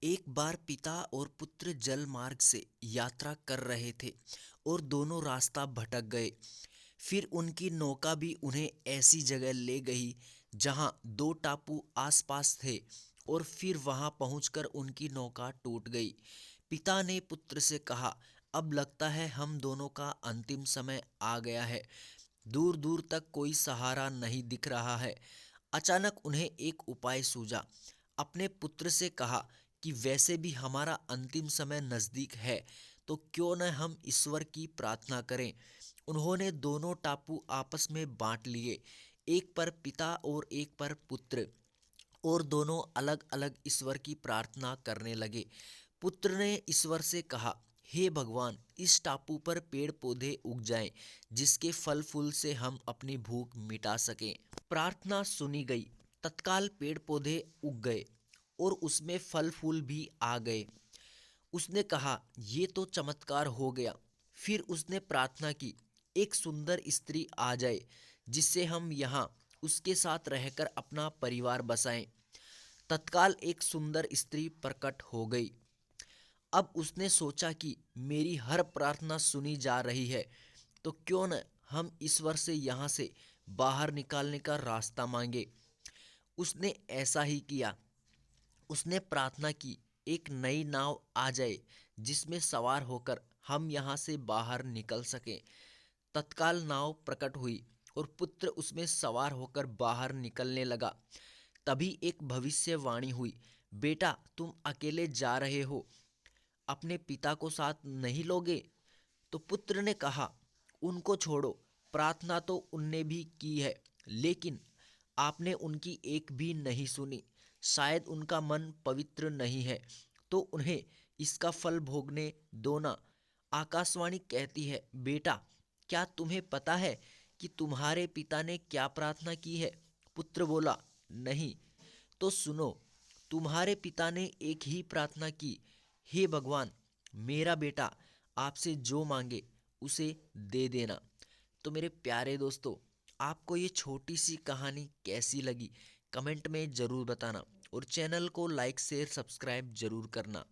एक बार पिता और पुत्र जल मार्ग से यात्रा कर रहे थे और दोनों रास्ता भटक गए। फिर उनकी नौका भी उन्हें ऐसी जगह ले गई जहां दो टापू आसपास थे और फिर वहां पहुंचकर उनकी नौका टूट गई। पिता ने पुत्र से कहा, अब लगता है हम दोनों का अंतिम समय आ गया है। दूर दूर तक कोई सहारा नहीं दिख रहा है। अचानक उन्हें एक उपाय सूझा। अपने पुत्र से कहा कि वैसे भी हमारा अंतिम समय नज़दीक है, तो क्यों न हम ईश्वर की प्रार्थना करें। उन्होंने दोनों टापू आपस में बांट लिए, एक पर पिता और एक पर पुत्र, और दोनों अलग अलग ईश्वर की प्रार्थना करने लगे। पुत्र ने ईश्वर से कहा, हे भगवान, इस टापू पर पेड़ पौधे उग जाएं, जिसके फल फूल से हम अपनी भूख मिटा सकें। प्रार्थना सुनी गई। तत्काल पेड़ पौधे उग गए और उसमें फल फूल भी आ गए। उसने कहा, ये तो चमत्कार हो गया। फिर उसने प्रार्थना की, एक सुंदर स्त्री आ जाए जिससे हम यहाँ उसके साथ रहकर अपना परिवार बसाएं। तत्काल एक सुंदर स्त्री प्रकट हो गई। अब उसने सोचा कि मेरी हर प्रार्थना सुनी जा रही है, तो क्यों न हम ईश्वर से यहाँ से बाहर निकालने का रास्ता मांगे। उसने ऐसा ही किया। उसने प्रार्थना की, एक नई नाव आ जाए जिसमें सवार होकर हम यहाँ से बाहर निकल सकें। तत्काल नाव प्रकट हुई और पुत्र उसमें सवार होकर बाहर निकलने लगा। तभी एक भविष्यवाणी हुई, बेटा तुम अकेले जा रहे हो, अपने पिता को साथ नहीं लोगे। तो पुत्र ने कहा, उनको छोड़ो, प्रार्थना तो उनने भी की है, लेकिन आपने उनकी एक भी नहीं सुनी। शायद उनका मन पवित्र नहीं है, तो उन्हें इसका फल भोगने दो ना। आकाशवाणी कहती है, बेटा क्या तुम्हें पता है कि तुम्हारे पिता ने क्या प्रार्थना की है। पुत्र बोला, नहीं। तो सुनो, तुम्हारे पिता ने एक ही प्रार्थना की, हे भगवान, मेरा बेटा आपसे जो मांगे उसे दे देना। तो मेरे प्यारे दोस्तों, आपको ये छोटी सी कहानी कैसी लगी, कमेंट में ज़रूर बताना और चैनल को लाइक शेयर सब्सक्राइब ज़रूर करना।